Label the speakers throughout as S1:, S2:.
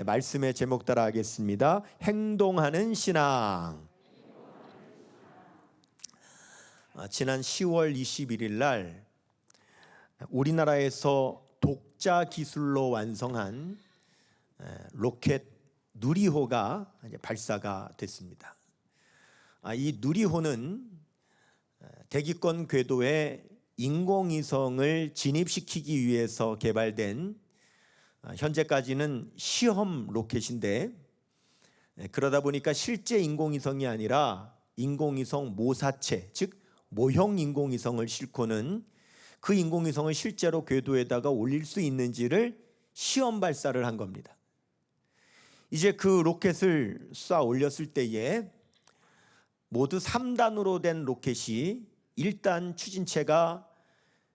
S1: 말씀의 제목 따라 하겠습니다. 행동하는 신앙. 지난 10월 21일 날 우리나라에서 독자 기술로 완성한 로켓 누리호가 이제 발사가 됐습니다. 이 누리호는 대기권 궤도에 인공위성을 진입시키기 위해서 개발된 현재까지는 시험 로켓인데, 그러다 보니까 실제 인공위성이 아니라 인공위성 모사체, 즉 모형 인공위성을 싣고는 그 인공위성을 실제로 궤도에다가 올릴 수 있는지를 시험 발사를 한 겁니다. 이제 그 로켓을 쏴 올렸을 때에 모두 3단으로 된 로켓이 1단 추진체가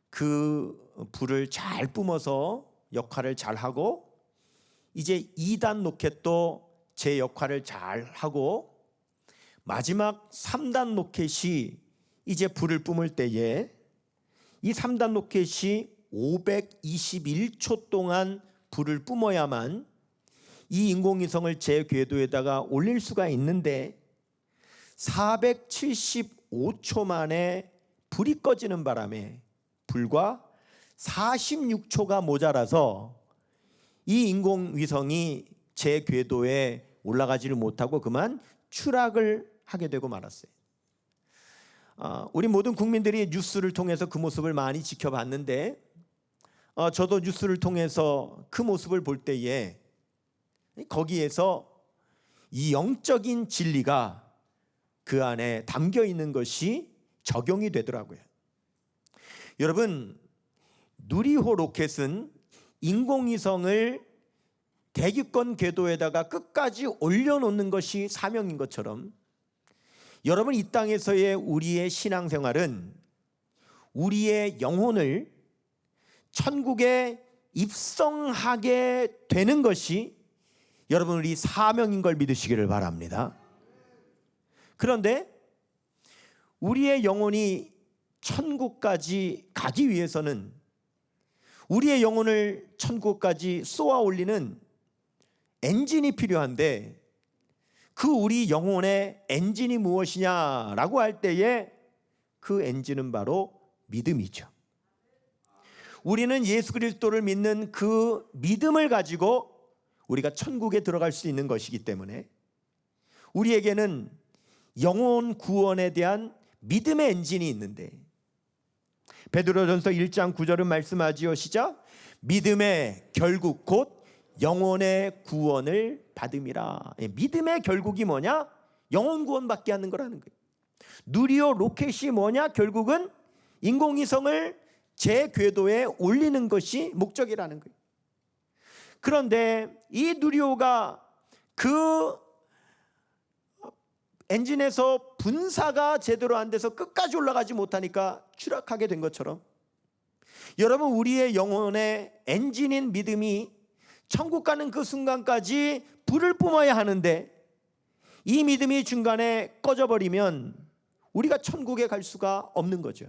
S1: 그 불을 잘 뿜어서 역할을 잘 하고, 이제 2단 로켓도 제 역할을 잘 하고, 마지막 3단 로켓이 이제 불을 뿜을 때에 이 3단 로켓이 521초 동안 불을 뿜어야만 이 인공위성을 제 궤도에다가 올릴 수가 있는데, 475초 만에 불이 꺼지는 바람에 불과 46초가 모자라서 이 인공위성이 제 궤도에 올라가지를 못하고 그만 추락을 하게 되고 말았어요. 우리 모든 국민들이 뉴스를 통해서 그 모습을 많이 지켜봤는데, 저도 뉴스를 통해서 그 모습을 볼 때에 거기에서 이 영적인 진리가 그 안에 담겨 있는 것이 적용이 되더라고요. 여러분, 누리호 로켓은 인공위성을 대기권 궤도에다가 끝까지 올려놓는 것이 사명인 것처럼, 여러분 이 땅에서의 우리의 신앙생활은 우리의 영혼을 천국에 입성하게 되는 것이 여러분 우리 사명인 걸 믿으시기를 바랍니다. 그런데 우리의 영혼이 천국까지 가기 위해서는 우리의 영혼을 천국까지 쏘아 올리는 엔진이 필요한데, 그 우리 영혼의 엔진이 무엇이냐라고 할 때에 그 엔진은 바로 믿음이죠. 우리는 예수 그리스도를 믿는 그 믿음을 가지고 우리가 천국에 들어갈 수 있는 것이기 때문에 우리에게는 영혼 구원에 대한 믿음의 엔진이 있는데, 베드로전서 1장 9절은 말씀하지요. 시작. 믿음의 결국 곧 영혼의 구원을 받음이라. 믿음의 결국이 뭐냐? 영혼 구원받게 하는 거라는 거예요. 누리호 로켓이 뭐냐? 결국은 인공위성을 제 궤도에 올리는 것이 목적이라는 거예요. 그런데 이 누리호가 그 엔진에서 분사가 제대로 안 돼서 끝까지 올라가지 못하니까 추락하게 된 것처럼, 여러분 우리의 영혼의 엔진인 믿음이 천국 가는 그 순간까지 불을 뿜어야 하는데, 이 믿음이 중간에 꺼져버리면 우리가 천국에 갈 수가 없는 거죠.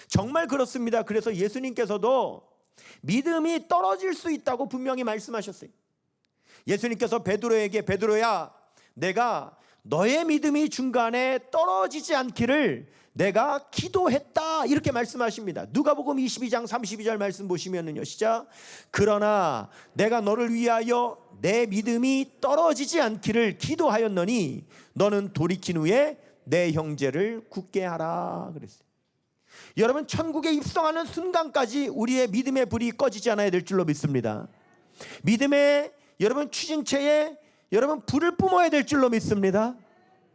S1: 정말 그렇습니다. 그래서 예수님께서도 믿음이 떨어질 수 있다고 분명히 말씀하셨어요. 예수님께서 베드로에게, 베드로야, 내가 너의 믿음이 중간에 떨어지지 않기를 내가 기도했다, 이렇게 말씀하십니다. 누가복음 22장 32절 말씀 보시면은요, 시작. 그러나 내가 너를 위하여 내 믿음이 떨어지지 않기를 기도하였노니 너는 돌이킨 후에 내 형제를 굳게 하라 그랬어요. 여러분, 천국에 입성하는 순간까지 우리의 믿음의 불이 꺼지지 않아야 될 줄로 믿습니다. 믿음의 여러분 추진체에 여러분 불을 뿜어야 될 줄로 믿습니다.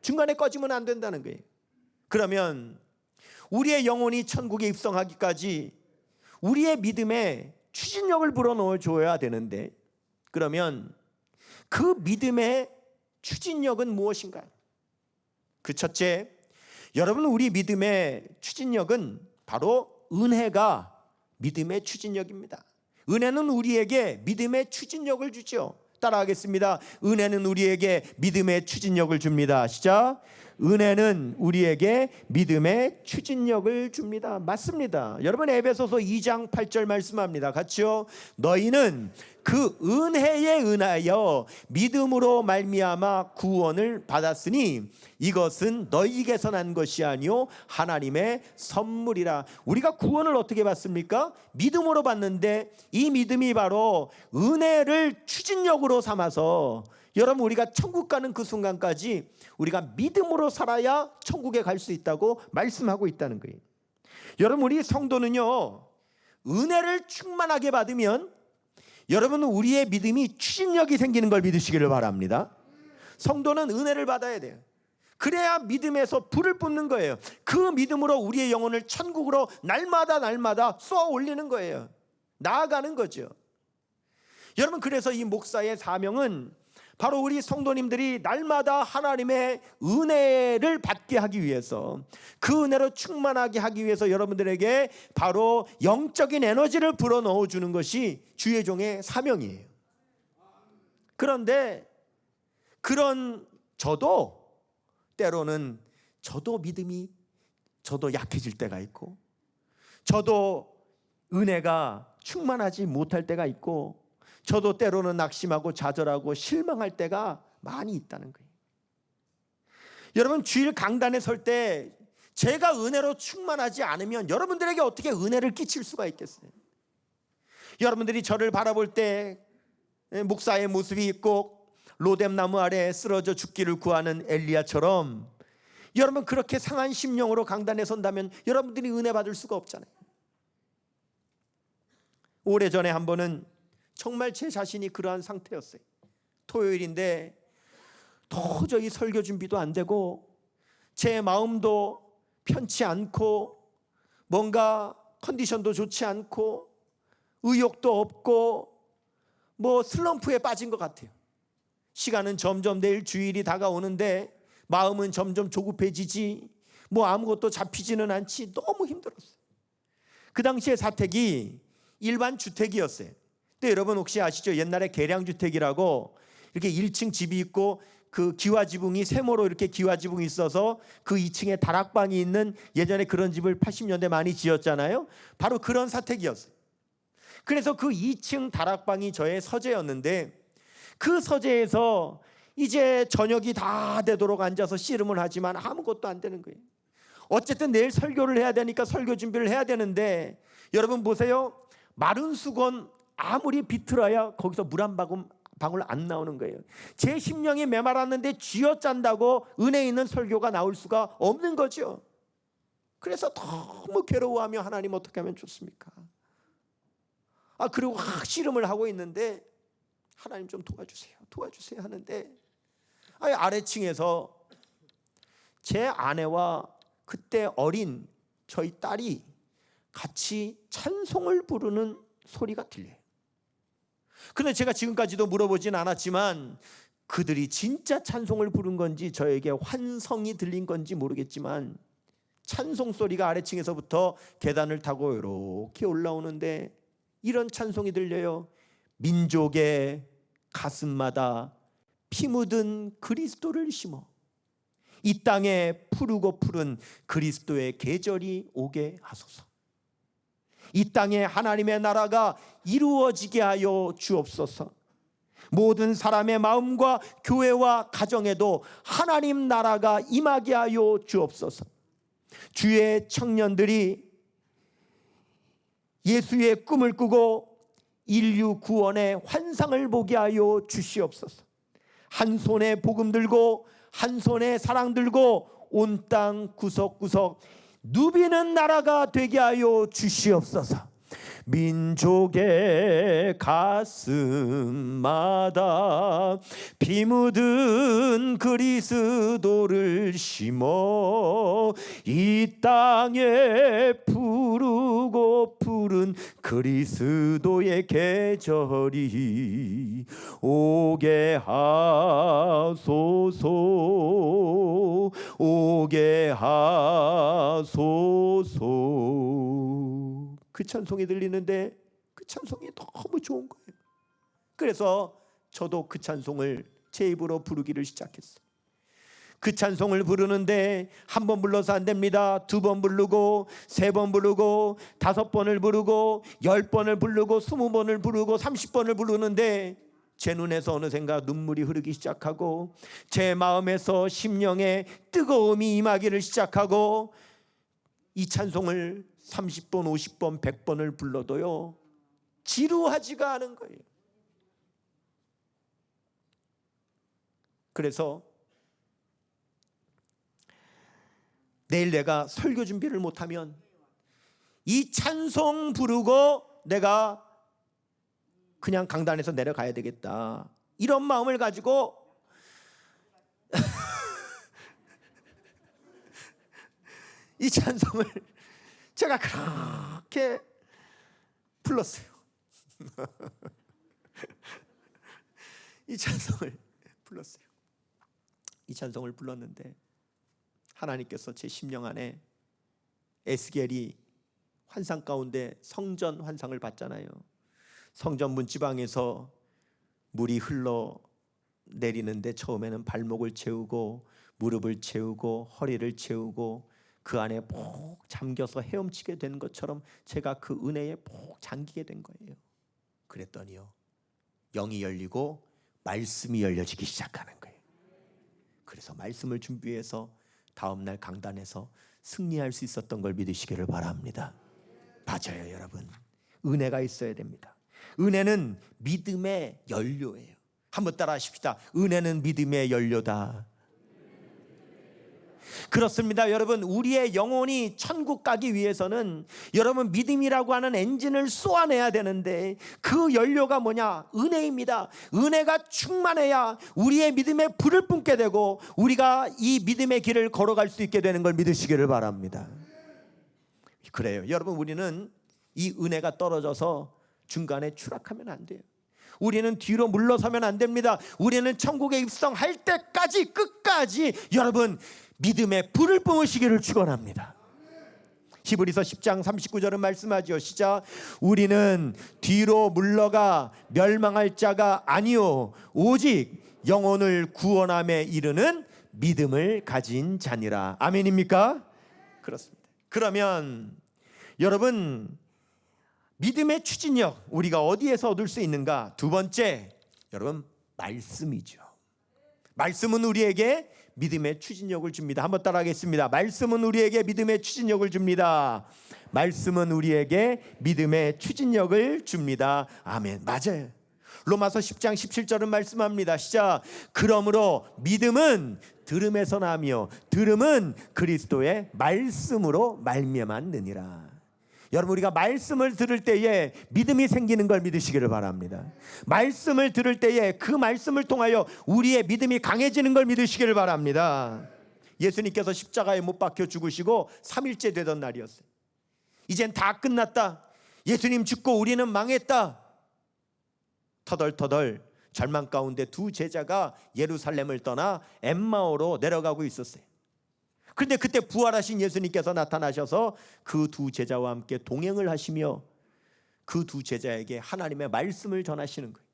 S1: 중간에 꺼지면 안 된다는 거예요. 그러면 우리의 영혼이 천국에 입성하기까지 우리의 믿음에 추진력을 불어넣어 줘야 되는데, 그러면 그 믿음의 추진력은 무엇인가요? 그 첫째, 여러분 우리 믿음의 추진력은 바로 은혜가 믿음의 추진력입니다. 은혜는 우리에게 믿음의 추진력을 주죠. 따라하겠습니다. 은혜는 우리에게 믿음의 추진력을 줍니다. 시작. 은혜는 우리에게 믿음의 추진력을 줍니다. 맞습니다. 여러분, 에베소서 2장 8절 말씀합니다. 같이요. 너희는 그 은혜에 은하여 믿음으로 말미암아 구원을 받았으니 이것은 너희에게서 난 것이 아니요 하나님의 선물이라. 우리가 구원을 어떻게 받습니까? 믿음으로 받는데, 이 믿음이 바로 은혜를 추진력으로 삼아서 여러분, 우리가 천국 가는 그 순간까지 우리가 믿음으로 살아야 천국에 갈 수 있다고 말씀하고 있다는 거예요. 여러분, 우리 성도는요, 은혜를 충만하게 받으면 여러분은 우리의 믿음이 추진력이 생기는 걸 믿으시기를 바랍니다. 성도는 은혜를 받아야 돼요. 그래야 믿음에서 불을 뿜는 거예요. 그 믿음으로 우리의 영혼을 천국으로 날마다 쏘아 올리는 거예요. 나아가는 거죠. 여러분, 그래서 이 목사의 사명은 바로 우리 성도님들이 날마다 하나님의 은혜를 받게 하기 위해서, 그 은혜로 충만하게 하기 위해서 여러분들에게 바로 영적인 에너지를 불어넣어 주는 것이 주의 종의 사명이에요. 그런데 그런 때로는 저도 믿음이 약해질 때가 있고, 저도 은혜가 충만하지 못할 때가 있고, 저도 때로는 낙심하고 좌절하고 실망할 때가 많이 있다는 거예요. 여러분, 주일 강단에 설 때 제가 은혜로 충만하지 않으면 여러분들에게 어떻게 은혜를 끼칠 수가 있겠어요? 여러분들이 저를 바라볼 때 목사의 모습이 있고 로뎀나무 아래 쓰러져 죽기를 구하는 엘리야처럼, 여러분 그렇게 상한 심령으로 강단에 선다면 여러분들이 은혜 받을 수가 없잖아요. 오래전에 한 번은 정말 제 자신이 그러한 상태였어요. 토요일인데 도저히 설교 준비도 안 되고 제 마음도 편치 않고 뭔가 컨디션도 좋지 않고 의욕도 없고 뭐 슬럼프에 빠진 것 같아요. 시간은 점점 내일 주일이 다가오는데 마음은 점점 조급해지지, 뭐 아무것도 잡히지는 않지. 너무 힘들었어요. 그 당시에 사택이 일반 주택이었어요. 근데 여러분 혹시 아시죠? 옛날에 계량주택이라고 이렇게 1층 집이 있고 그 기와지붕이 세모로 이렇게 기와지붕이 있어서 그 2층에 다락방이 있는, 예전에 그런 집을 80년대 많이 지었잖아요. 바로 그런 사택이었어요. 그래서 그 2층 다락방이 저의 서재였는데, 그 서재에서 이제 저녁이 다 되도록 앉아서 씨름을 하지만 아무것도 안 되는 거예요. 어쨌든 내일 설교를 해야 되니까 설교 준비를 해야 되는데, 여러분 보세요. 마른 수건 아무리 비틀어야 거기서 물 한 방울 안 나오는 거예요. 제 심령이 메말랐는데 쥐어짠다고 은혜 있는 설교가 나올 수가 없는 거죠. 그래서 너무 괴로워하며 하나님 어떻게 하면 좋습니까? 그리고 씨름을 하고 있는데 하나님 좀 도와주세요 하는데, 아래층에서 제 아내와 그때 어린 저희 딸이 같이 찬송을 부르는 소리가 들려요. 근데 제가 지금까지도 물어보진 않았지만 그들이 진짜 찬송을 부른 건지 저에게 환성이 들린 건지 모르겠지만 찬송 소리가 아래층에서부터 계단을 타고 이렇게 올라오는데 이런 찬송이 들려요. 민족의 가슴마다 피 묻은 그리스도를 심어 이 땅에 푸르고 푸른 그리스도의 계절이 오게 하소서. 이 땅에 하나님의 나라가 이루어지게 하여 주옵소서. 모든 사람의 마음과 교회와 가정에도 하나님 나라가 임하게 하여 주옵소서. 주의 청년들이 예수의 꿈을 꾸고 인류 구원의 환상을 보게 하여 주시옵소서. 한 손에 복음 들고 한 손에 사랑 들고 온 땅 구석구석 누비는 나라가 되게 하여 주시옵소서. 민족의 가슴마다 피 묻은 그리스도를 심어 이 땅에 푸르고 푸른 그리스도의 계절이 오게 하소서. 오게 하소서. 그 찬송이 들리는데 그 찬송이 너무 좋은 거예요. 그래서 저도 그 찬송을 제 입으로 부르기를 시작했어요. 그 찬송을 부르는데 한 번 불러서 안 됩니다. 두 번 부르고, 세 번 부르고, 5번을 부르고, 10번을 부르고, 20번을 부르고, 30번을 부르는데 제 눈에서 어느샌가 눈물이 흐르기 시작하고, 제 마음에서 심령에 뜨거움이 임하기를 시작하고, 이 찬송을 30번, 50번, 100번을 불러도요 지루하지가 않은 거예요. 그래서 내일 내가 설교 준비를 못하면 이 찬송 부르고 내가 그냥 강단에서 내려가야 되겠다, 이런 마음을 가지고 이 찬송을 제가 그렇게 불렀어요. 이 찬송을 불렀어요. 이 찬송을 불렀는데 하나님께서 제 심령 안에, 에스겔이 환상 가운데 성전 환상을 봤잖아요. 성전 문지방에서 물이 흘러 내리는데 처음에는 발목을 채우고 무릎을 채우고 허리를 채우고 그 안에 푹 잠겨서 헤엄치게 된 것처럼 제가 그 은혜에 푹 잠기게 된 거예요. 그랬더니요, 영이 열리고 말씀이 열려지기 시작하는 거예요. 그래서 말씀을 준비해서 다음날 강단에서 승리할 수 있었던 걸 믿으시기를 바랍니다. 맞아요, 여러분. 은혜가 있어야 됩니다. 은혜는 믿음의 연료예요. 한번 따라 하십시다. 은혜는 믿음의 연료다. 그렇습니다, 여러분. 우리의 영혼이 천국 가기 위해서는 여러분 믿음이라고 하는 엔진을 쏘아내야 되는데 그 연료가 뭐냐? 은혜입니다. 은혜가 충만해야 우리의 믿음에 불을 뿜게 되고 우리가 이 믿음의 길을 걸어갈 수 있게 되는 걸 믿으시기를 바랍니다. 그래요, 여러분. 우리는 이 은혜가 떨어져서 중간에 추락하면 안 돼요. 우리는 뒤로 물러서면 안 됩니다. 우리는 천국에 입성할 때까지 끝까지 여러분 믿음의 불을 뿜으시기를 축원합니다. 히브리서 10장 39절은 말씀하죠. 시작. 우리는 뒤로 물러가 멸망할 자가 아니요 오직 영혼을 구원함에 이르는 믿음을 가진 자니라. 아멘입니까? 그렇습니다. 그러면 여러분 믿음의 추진력 우리가 어디에서 얻을 수 있는가? 두 번째, 여러분 말씀이죠. 말씀은 우리에게 믿음의 추진력을 줍니다. 한번 따라하겠습니다. 말씀은 우리에게 믿음의 추진력을 줍니다. 말씀은 우리에게 믿음의 추진력을 줍니다. 아멘. 맞아요. 로마서 10장 17절은 말씀합니다. 시작. 그러므로 믿음은 들음에서 나며 들음은 그리스도의 말씀으로 말미암았느니라. 여러분 우리가 말씀을 들을 때에 믿음이 생기는 걸 믿으시기를 바랍니다. 말씀을 들을 때에 그 말씀을 통하여 우리의 믿음이 강해지는 걸 믿으시기를 바랍니다. 예수님께서 십자가에 못 박혀 죽으시고 3일째 되던 날이었어요. 이젠 다 끝났다. 예수님 죽고 우리는 망했다. 터덜터덜 절망 가운데 두 제자가 예루살렘을 떠나 엠마오로 내려가고 있었어요. 그런데 그때 부활하신 예수님께서 나타나셔서 그 두 제자와 함께 동행을 하시며 그 두 제자에게 하나님의 말씀을 전하시는 거예요.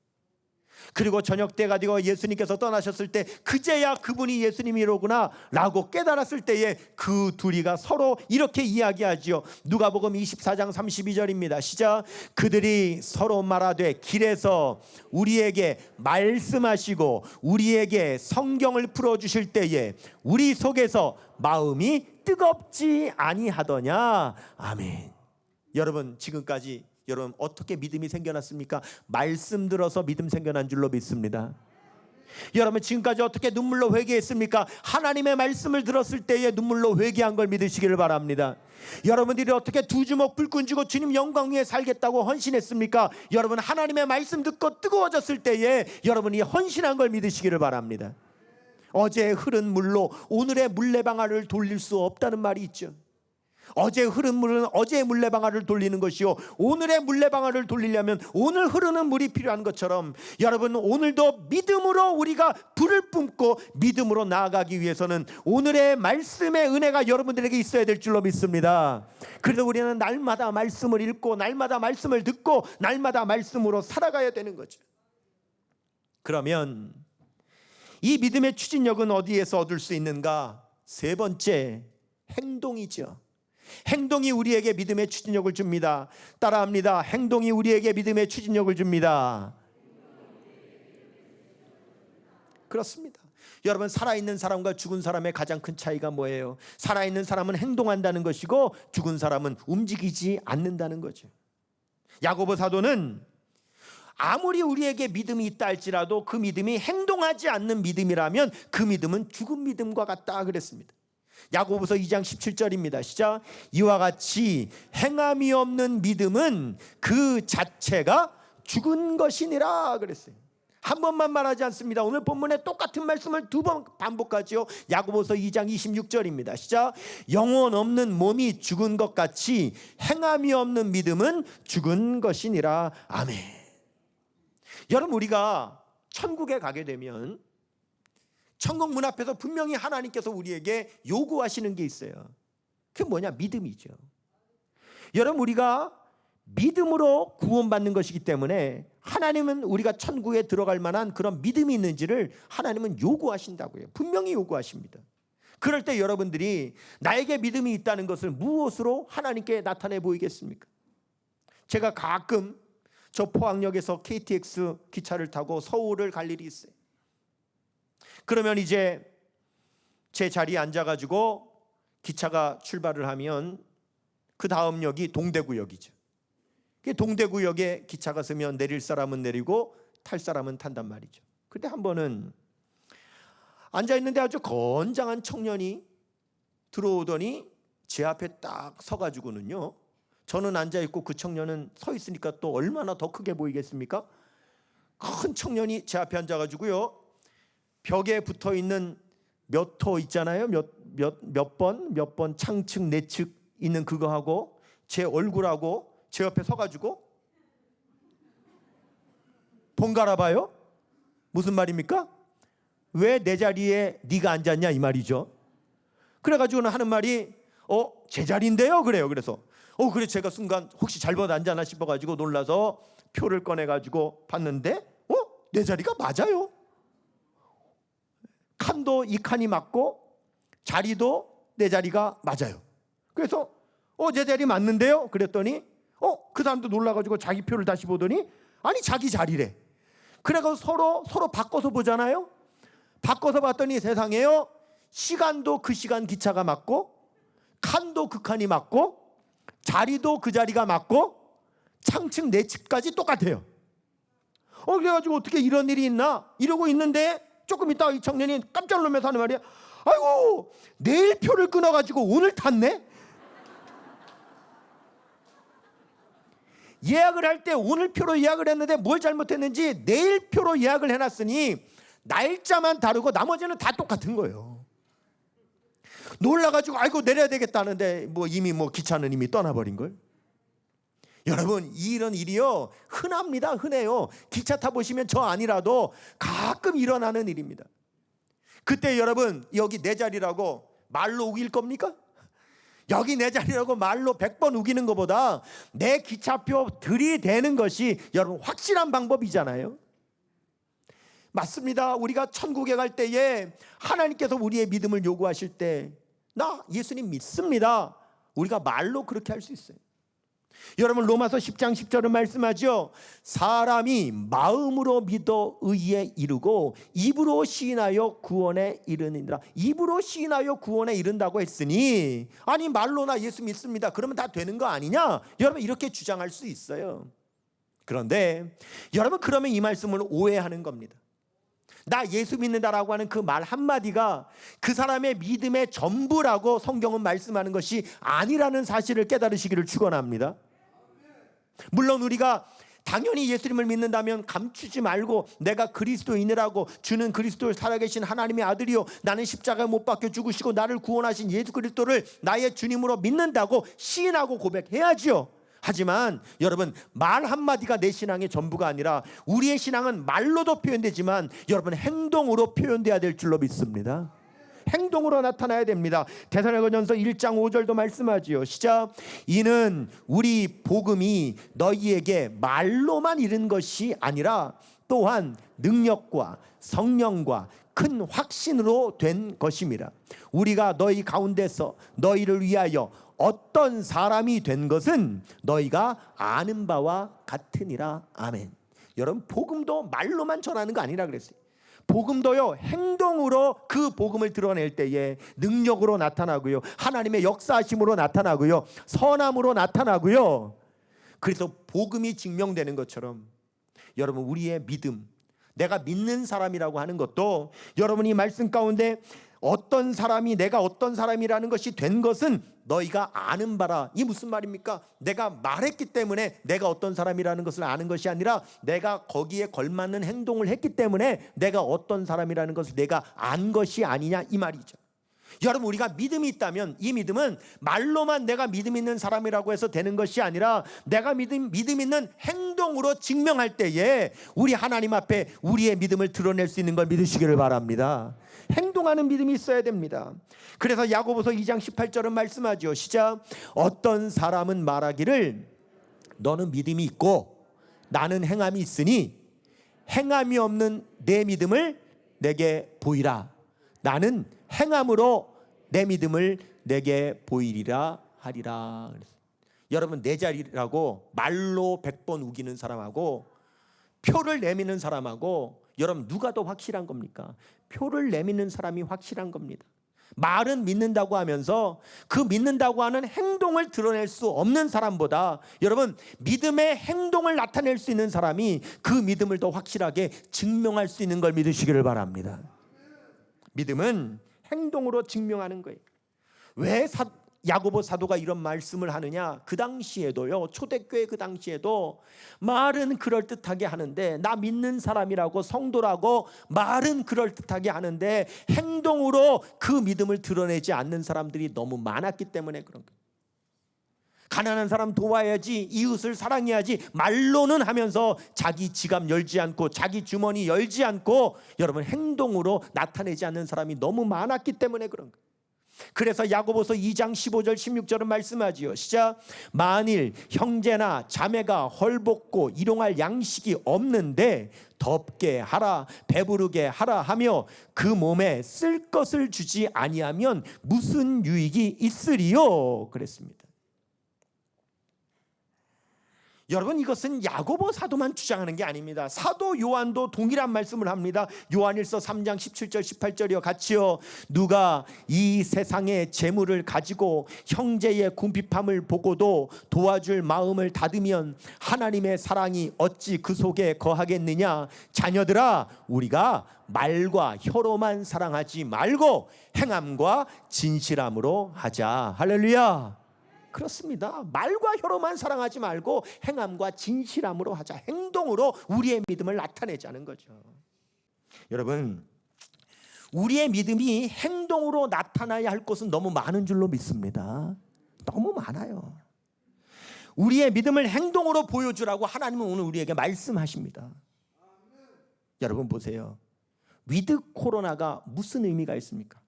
S1: 그리고 저녁 때가 되고 예수님께서 떠나셨을 때 그제야 그분이 예수님이로구나 라고 깨달았을 때에 그 둘이가 서로 이렇게 이야기하지요. 누가복음 24장 32절입니다. 시작. 그들이 서로 말하되 길에서 우리에게 말씀하시고 우리에게 성경을 풀어주실 때에 우리 속에서 마음이 뜨겁지 아니하더냐. 아멘. 여러분 지금까지 여러분 어떻게 믿음이 생겨났습니까? 말씀 들어서 믿음 생겨난 줄로 믿습니다. 여러분 지금까지 어떻게 눈물로 회개했습니까? 하나님의 말씀을 들었을 때에 눈물로 회개한 걸 믿으시기를 바랍니다. 여러분들이 어떻게 두 주먹 불끈 쥐고 주님 영광 위에 살겠다고 헌신했습니까? 여러분 하나님의 말씀 듣고 뜨거워졌을 때에 여러분이 헌신한 걸 믿으시기를 바랍니다. 어제 흐른 물로 오늘의 물레방아를 돌릴 수 없다는 말이 있죠. 어제 흐른 물은 어제의 물레방아를 돌리는 것이요 오늘의 물레방아를 돌리려면 오늘 흐르는 물이 필요한 것처럼 여러분 오늘도 믿음으로 우리가 불을 뿜고 믿음으로 나아가기 위해서는 오늘의 말씀의 은혜가 여러분들에게 있어야 될 줄로 믿습니다. 그래서 우리는 날마다 말씀을 읽고 날마다 말씀을 듣고 날마다 말씀으로 살아가야 되는 거죠. 그러면 이 믿음의 추진력은 어디에서 얻을 수 있는가? 세 번째, 행동이죠. 행동이 우리에게 믿음의 추진력을 줍니다. 따라합니다. 행동이 우리에게 믿음의 추진력을 줍니다. 그렇습니다. 여러분, 살아있는 사람과 죽은 사람의 가장 큰 차이가 뭐예요? 살아있는 사람은 행동한다는 것이고 죽은 사람은 움직이지 않는다는 거죠. 야고보 사도는 아무리 우리에게 믿음이 있다 할지라도 그 믿음이 행동하지 않는 믿음이라면 그 믿음은 죽은 믿음과 같다 그랬습니다. 야고보서 2장 17절입니다. 시작. 이와 같이 행함이 없는 믿음은 그 자체가 죽은 것이니라 그랬어요. 한 번만 말하지 않습니다. 오늘 본문에 똑같은 말씀을 두 번 반복하죠. 야고보서 2장 26절입니다. 시작. 영혼 없는 몸이 죽은 것 같이 행함이 없는 믿음은 죽은 것이니라. 아멘. 여러분, 우리가 천국에 가게 되면 천국 문 앞에서 분명히 하나님께서 우리에게 요구하시는 게 있어요. 그게 뭐냐? 믿음이죠. 여러분, 우리가 믿음으로 구원받는 것이기 때문에 하나님은 우리가 천국에 들어갈 만한 그런 믿음이 있는지를 하나님은 요구하신다고요. 분명히 요구하십니다. 그럴 때 여러분들이 나에게 믿음이 있다는 것을 무엇으로 하나님께 나타내 보이겠습니까? 제가 가끔 저 포항역에서 KTX 기차를 타고 서울을 갈 일이 있어요. 그러면 이제 제 자리에 앉아가지고 기차가 출발을 하면 그 다음 역이 동대구역이죠. 동대구역에 기차가 서면 내릴 사람은 내리고 탈 사람은 탄단 말이죠. 근데 한 번은 앉아있는데 아주 건장한 청년이 들어오더니 제 앞에 딱 서가지고는요, 저는 앉아있고 그 청년은 서 있으니까 또 얼마나 더 크게 보이겠습니까? 큰 청년이 제 앞에 앉아가지고요, 벽에 붙어있는 몇 호 있잖아요. 몇 번 창측 내측 있는 그거 하고 제 얼굴하고 제 옆에 서가지고 번갈아 봐요. 무슨 말입니까? 왜 내 자리에 네가 앉았냐 이 말이죠. 그래가지고는 하는 말이 제 자리인데요 그래요. 그래서 그래 제가 순간 혹시 잘못 앉았나 싶어가지고 놀라서 표를 꺼내가지고 봤는데 내 자리가 맞아요. 칸도 이 칸이 맞고 자리도 내 자리가 맞아요. 그래서 내 자리 맞는데요 그랬더니 그 사람도 놀라가지고 자기 표를 다시 보더니 아니 자기 자리래. 그래가지고 서로 바꿔서 보잖아요. 바꿔서 봤더니 세상에요, 시간도 그 시간 기차가 맞고 칸도 그 칸이 맞고 자리도 그 자리가 맞고 창측 내측까지 똑같아요. 그래가지고 어떻게 이런 일이 있나 이러고 있는데 조금 있다가 이 청년이 깜짝 놀라면서 하는 말이야. 아이고, 내일 표를 끊어가지고 오늘 탔네. 예약을 할 때 오늘 표로 예약을 했는데 뭘 잘못했는지 내일 표로 예약을 해놨으니 날짜만 다르고 나머지는 다 똑같은 거예요. 놀라가지고 아이고 내려야 되겠다는데 이미 기차는 이미 떠나버린 걸. 여러분, 이런 일이요 흔합니다. 흔해요. 기차 타보시면 저 아니라도 가끔 일어나는 일입니다. 그때 여러분, 여기 내 자리라고 말로 우길 겁니까? 여기 내 자리라고 말로 100번 우기는 것보다 내 기차표 들이대는 것이 여러분 확실한 방법이잖아요. 맞습니다. 우리가 천국에 갈 때에 하나님께서 우리의 믿음을 요구하실 때 나 예수님 믿습니다, 우리가 말로 그렇게 할 수 있어요. 여러분, 로마서 10장 10절은 말씀하죠. 사람이 마음으로 믿어 의에 이르고 입으로 시인하여 구원에 이르느니라. 입으로 시인하여 구원에 이른다고 했으니 아니 말로 나 예수 믿습니다 그러면 다 되는 거 아니냐, 여러분 이렇게 주장할 수 있어요. 그런데 여러분, 그러면 이 말씀을 오해하는 겁니다. 나 예수 믿는다라고 하는 그 말 한마디가 그 사람의 믿음의 전부라고 성경은 말씀하는 것이 아니라는 사실을 깨달으시기를 축원합니다. 물론 우리가 당연히 예수님을 믿는다면 감추지 말고 내가 그리스도인이라고, 주는 그리스도 살아계신 하나님의 아들이요 나는 십자가에 못 박혀 죽으시고 나를 구원하신 예수 그리스도를 나의 주님으로 믿는다고 시인하고 고백해야지요. 하지만 여러분, 말 한마디가 내 신앙의 전부가 아니라 우리의 신앙은 말로도 표현되지만 여러분 행동으로 표현돼야 될 줄로 믿습니다. 행동으로 나타나야 됩니다. 데살로니가전서 1장 5절도 말씀하지요. 시작. 이는 우리 복음이 너희에게 말로만 이른 것이 아니라 또한 능력과 성령과 큰 확신으로 된 것입니다. 우리가 너희 가운데서 너희를 위하여 어떤 사람이 된 것은 너희가 아는 바와 같으니라. 아멘. 여러분, 복음도 말로만 전하는 거 아니라 그랬어요. 복음도요, 행동으로 그 복음을 드러낼 때에 능력으로 나타나고요, 하나님의 역사하심으로 나타나고요, 선함으로 나타나고요. 그래서 복음이 증명되는 것처럼 여러분, 우리의 믿음, 내가 믿는 사람이라고 하는 것도 여러분이 말씀 가운데 어떤 사람이 내가 어떤 사람이라는 것이 된 것은 너희가 아는 바라. 이 무슨 말입니까? 내가 말했기 때문에 내가 어떤 사람이라는 것을 아는 것이 아니라 내가 거기에 걸맞는 행동을 했기 때문에 내가 어떤 사람이라는 것을 내가 안 것이 아니냐, 이 말이죠. 여러분, 우리가 믿음이 있다면 이 믿음은 말로만 내가 믿음 있는 사람이라고 해서 되는 것이 아니라 내가 믿음 있는 행동으로 증명할 때에 우리 하나님 앞에 우리의 믿음을 드러낼 수 있는 걸 믿으시기를 바랍니다. 행동하는 믿음이 있어야 됩니다. 그래서 야고보서 2장 18절은 말씀하죠. 시작. 어떤 사람은 말하기를 너는 믿음이 있고 나는 행함이 있으니 행함이 없는 내 믿음을 내게 보이라. 나는 행함으로 내 믿음을 내게 보이리라 하리라. 여러분, 내 자리라고 말로 100번 우기는 사람하고 표를 내미는 사람하고 여러분, 누가 더 확실한 겁니까? 표를 내미는 사람이 확실한 겁니다. 말은 믿는다고 하면서 그 믿는다고 하는 행동을 드러낼 수 없는 사람보다 여러분, 믿음의 행동을 나타낼 수 있는 사람이 그 믿음을 더 확실하게 증명할 수 있는 걸 믿으시기를 바랍니다. 믿음은 행동으로 증명하는 거예요. 왜 야고보 사도가 이런 말씀을 하느냐? 그 당시에도요, 초대교회 그 당시에도 말은 그럴듯하게 하는데, 나 믿는 사람이라고 성도라고 말은 그럴듯하게 하는데 행동으로 그 믿음을 드러내지 않는 사람들이 너무 많았기 때문에 그런 거예요. 가난한 사람 도와야지, 이웃을 사랑해야지 말로는 하면서 자기 지갑 열지 않고 자기 주머니 열지 않고 여러분, 행동으로 나타내지 않는 사람이 너무 많았기 때문에 그런 거예요. 그래서 야고보서 2장 15절 16절은 말씀하지요. 시작. 만일 형제나 자매가 헐벗고 일용할 양식이 없는데 덥게 하라, 배부르게 하라 하며 그 몸에 쓸 것을 주지 아니하면 무슨 유익이 있으리요? 그랬습니다. 여러분, 이것은 야고보 사도만 주장하는 게 아닙니다. 사도 요한도 동일한 말씀을 합니다. 요한일서 3장 17절 18절이요 같이요. 누가 이 세상의 재물을 가지고 형제의 궁핍함을 보고도 도와줄 마음을 닫으면 하나님의 사랑이 어찌 그 속에 거하겠느냐. 자녀들아, 우리가 말과 혀로만 사랑하지 말고 행함과 진실함으로 하자. 할렐루야. 그렇습니다. 말과 혀로만 사랑하지 말고 행함과 진실함으로 하자. 행동으로 우리의 믿음을 나타내자는 거죠. 여러분, 우리의 믿음이 행동으로 나타나야 할 것은 너무 많은 줄로 믿습니다. 너무 많아요. 우리의 믿음을 행동으로 보여주라고 하나님은 오늘 우리에게 말씀하십니다. 여러분 보세요. 위드 코로나가 무슨 의미가 있습니까?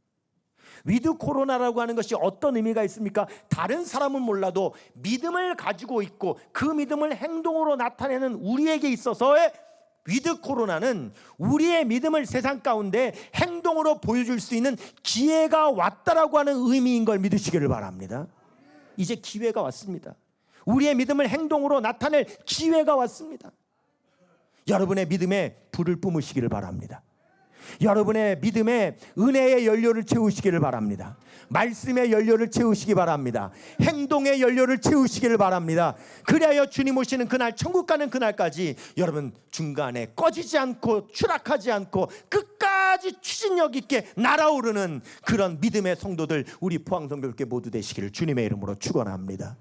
S1: 위드 코로나라고 하는 것이 어떤 의미가 있습니까? 다른 사람은 몰라도 믿음을 가지고 있고 그 믿음을 행동으로 나타내는 우리에게 있어서의 위드 코로나는 우리의 믿음을 세상 가운데 행동으로 보여줄 수 있는 기회가 왔다라고 하는 의미인 걸 믿으시기를 바랍니다. 이제 기회가 왔습니다. 우리의 믿음을 행동으로 나타낼 기회가 왔습니다. 여러분의 믿음에 불을 뿜으시기를 바랍니다. 여러분의 믿음에 은혜의 연료를 채우시기를 바랍니다. 말씀의 연료를 채우시기 바랍니다. 행동의 연료를 채우시기를 바랍니다. 그리하여 주님 오시는 그날, 천국 가는 그날까지 여러분 중간에 꺼지지 않고 추락하지 않고 끝까지 추진력 있게 날아오르는 그런 믿음의 성도들, 우리 포항성교회 모두 되시기를 주님의 이름으로 축원합니다.